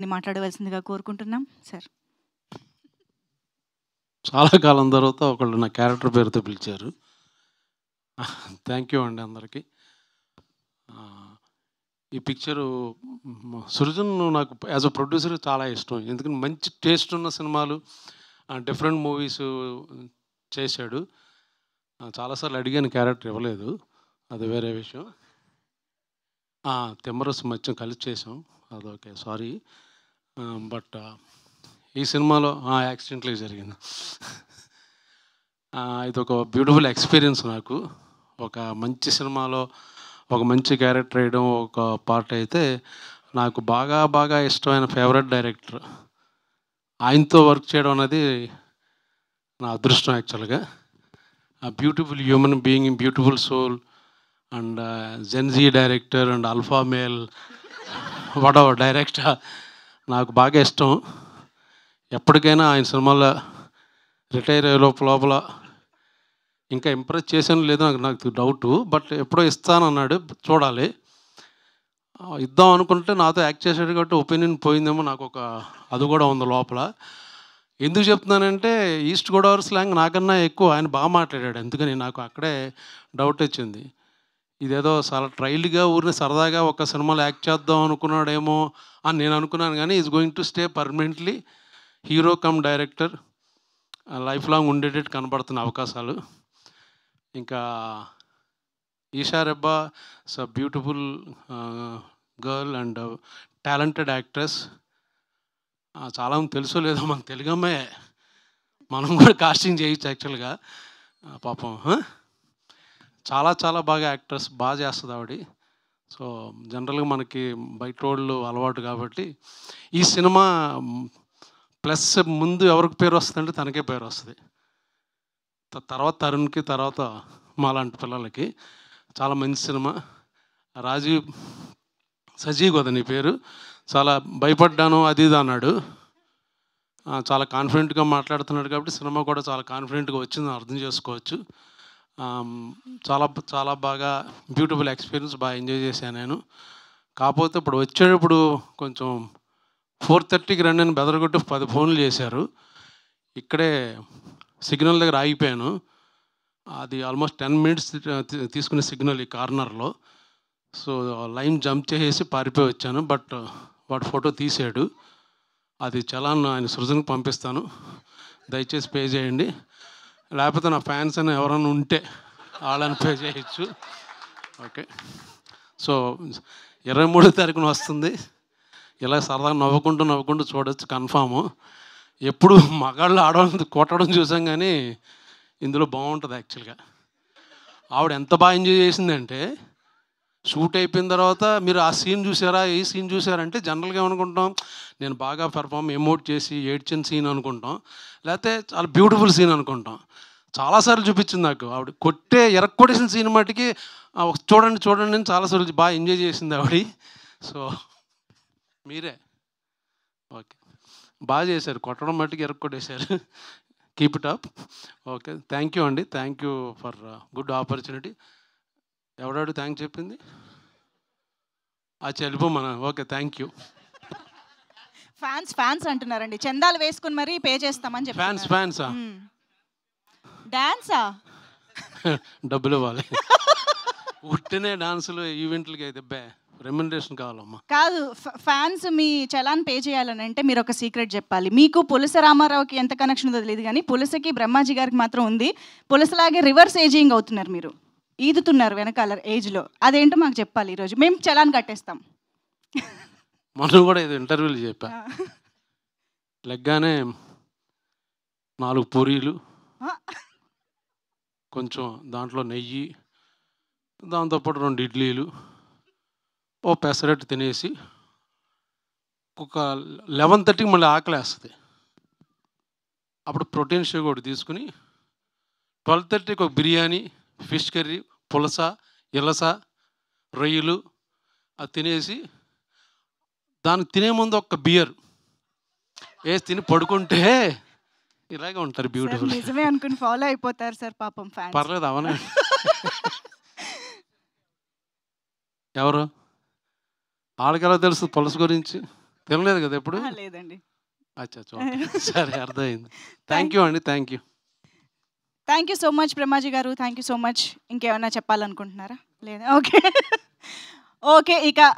మాట్లాడవలసిందిగా కోరుకుంటున్నాం సార్. చాలా కాలం తర్వాత ఒకళ్ళు నా క్యారెక్టర్ పేరుతో పిలిచారు. థ్యాంక్ యూ అండి అందరికీ. ఈ పిక్చరు సృజన్ నాకు యాజ్ అ ప్రొడ్యూసర్ చాలా ఇష్టం. ఎందుకంటే మంచి టేస్ట్ ఉన్న సినిమాలు, డిఫరెంట్ మూవీస్ చేశాడు. చాలాసార్లు అడిగాను, క్యారెక్టర్ ఇవ్వలేదు, అది వేరే విషయం. తిమ్మరసు మధ్య కలిసి చేసాం, అదొకే, సారీ. బట్ ఈ సినిమాలో యాక్సిడెంట్లీ జరిగింది. ఇది ఒక బ్యూటిఫుల్ ఎక్స్పీరియన్స్ నాకు. ఒక మంచి సినిమాలో ఒక మంచి క్యారెక్టర్ వేయడం ఒక పార్ట్ అయితే, నాకు బాగా బాగా ఇష్టమైన ఫేవరెట్ డైరెక్టర్, ఆయనతో వర్క్ చేయడం అనేది నా అదృష్టం యాక్చువల్గా. Beautiful human being, beautiful soul, and Gen Z director and alpha male వడవర్ డైరెక్టర్, నాకు బాగా ఇష్టం. ఎప్పటికైనా ఆయన సినిమాలో రిటైర్ అయ్యే లోపల ఇంకా ఇంప్రెస్ చేశాను లేదో నాకు డౌటు, బట్ ఎప్పుడో ఇస్తానన్నాడు, చూడాలి. ఇద్దాం అనుకుంటే నాతో యాక్ట్ చేశాడు కాబట్టి ఒపీనియన్ పోయిందేమో, నాకు ఒక అది కూడా ఉంది లోపల. ఎందుకు చెప్తున్నానంటే, ఈస్ట్ గోదావరి స్లాంగ్ నాకన్నా ఎక్కువ ఆయన బాగా మాట్లాడాడు, అందుకని నాకు అక్కడే డౌట్ వచ్చింది. ఇదేదో చాలా ట్రైల్గా ఊరిని సరదాగా ఒక సినిమాలో యాక్ట్ చేద్దాం అనుకున్నాడేమో అని నేను అనుకున్నాను, కానీ is going to stay permanently hero come director, life long ఉండేటట్టు కనబడుతున్న అవకాశాలు. ఇంకా Eesha Rebba is a beautiful girl and talented actress. చాలామంది తెలుసో లేదో, మన తెలుగు అమ్మాయి, మనం కూడా కాస్టింగ్ చేయొచ్చు యాక్చువల్గా. పాపం చాలా చాలా బాగా యాక్ట్రెస్, బాగా చేస్తుంది ఆవిడ. సో జనరల్గా మనకి బయట వాళ్ళు అలవాటు కాబట్టి ఈ సినిమా ప్లస్ ముందు ఎవరికి పేరు వస్తుందంటే తనకే పేరు వస్తుంది, తర్వాత తరుణ్కి, తర్వాత మాలాంటి పిల్లలకి. చాలా మంచి సినిమా. రాజీవ్ సజీవ్ కదా నీ పేరు, చాలా భయపడ్డాను అది ఇది అన్నాడు. చాలా కాన్ఫిడెంట్గా మాట్లాడుతున్నాడు కాబట్టి సినిమా కూడా చాలా కాన్ఫిడెంట్గా వచ్చిందని అర్థం చేసుకోవచ్చు. చాలా చాలా బాగా బ్యూటిఫుల్ ఎక్స్పీరియన్స్, బాగా ఎంజాయ్ చేశాను నేను. కాకపోతే ఇప్పుడు వచ్చేటప్పుడు కొంచెం 4:30కి రండి అని బెదరగొట్టి 10 ఫోన్లు చేశారు. ఇక్కడే సిగ్నల్ దగ్గర ఆగిపోయాను. అది ఆల్మోస్ట్ 10 మినిట్స్ తీసుకునే సిగ్నల్ ఈ కార్నర్లో. సో లైన్ జంప్ చేసేసి పారిపోయి వచ్చాను. బట్ వాడు ఫోటో తీసాడు, అది చలాన్ ఆయన సృజన్కి పంపిస్తాను, దయచేసి పే చేయండి. లేకపోతే నా ఫ్యాన్స్ అని ఎవరైనా ఉంటే వాళ్ళని పే చేయొచ్చు. ఓకే. సో 23వ తారీఖున వస్తుంది. ఇలా సరదాగా నవ్వుకుంటూ చూడొచ్చు కన్ఫాము. ఎప్పుడు మగాళ్ళు ఆడవాళ్ళని కొట్టడం చూసాం, కానీ ఇందులో బాగుంటుంది యాక్చువల్గా. ఆవిడ ఎంత బాగా ఎంజాయ్ చేసిందంటే, షూట్ అయిపోయిన తర్వాత మీరు ఆ సీన్ చూసారా, ఈ సీన్ చూసారంటే జనరల్గా ఏమనుకుంటాం, నేను బాగా పెర్ఫామ్ ఎమోట్ చేసి ఏడ్చిన సీన్ అనుకుంటాం, లేకపోతే చాలా బ్యూటిఫుల్ సీన్ అనుకుంటాం. చాలాసార్లు చూపించింది నాకు ఆవిడ ఎరక్కొట్టేసిన సీన్ మట్టుకి చూడండి అని చాలాసార్లు బాగా ఎంజాయ్ చేసింది ఆవిడ. సో మీరే ఓకే, బాగా చేశారు, కొట్టడం మట్టుకు ఎరక్కొట్టేశారు. Keep it up. Okay, thank you అండి, thank you for good opportunity. ఎవడాడు థ్యాంక్ చెప్పింది? వెళ్ళిపోమన్నా. Okay, thank you. ఫ్యాన్స్ అంటున్నారండి, చందాలు వేసుకుని మరీ పే చేస్తామని చెప్పి. ఫ్యాన్సా? డాన్సా? డబ్బులు ఇవ్వాలి. ఉట్టినే డాన్సులు ఈవెంట్లకి అయితే రెమ్యునరేషన్ కావాలమ్మా. కాదు, ఫ్యాన్స్ మీ చలాన్ పే చేయాలని అంటే మీరు ఒక సీక్రెట్ చెప్పాలి. మీకు పులస రామారావుకి ఎంత కనెక్షన్ ఉందో తెలియదు, కానీ పులసకి బ్రహ్మాజీ గారికి మాత్రం ఉంది. పులసలాగే రివర్స్ ఏజింగ్ అవుతున్నారు, మీరు ఈదుతున్నారు వెనకాల ఏజ్లో. అదేంటో మాకు చెప్పాలి ఈరోజు, మేము చలాన్ కట్టేస్తాం. మనం కూడా ఇది ఇంటర్వ్యూలు చెప్పా, లెగ్గానే 4 పూరీలు, కొంచెం దాంట్లో నెయ్యి, దాంతోపాటు 2 ఇడ్లీలు, ఓ పెసరట్టు తినేసి ఒక 11:30కి మళ్ళీ ఆకలేస్తుంది. అప్పుడు ప్రోటీన్ షేక్ ఒకటి తీసుకుని 12:30కి ఒక బిర్యానీ, ఫిష్ కర్రీ, పులస, ఇలస, రొయ్యలు అది తినేసి, దానికి తినే ముందు ఒక బియర్ వేసి తిని పడుకుంటే ఇలాగే ఉంటారు బ్యూటిఫుల్. నిజమే అనుకుని ఫాలో అయిపోతారు సార్, పాపం ఫ్యాన్స్. పర్లేదు, అవనే. ఎవరు వాళ్ళకెలా తెలుసు పులస గురించి? తినలేదు కదా ఎప్పుడు? లేదండి. అచ్చా ఓకే. సరే అర్థమైంది. థ్యాంక్ యూ అండి. Thank you. Thank you so much Brahmaji గారు. Thank you so much. ఇంకేమన్నా చెప్పాలనుకుంటున్నారా? లేదా? ఓకే. ఓకే. ఇక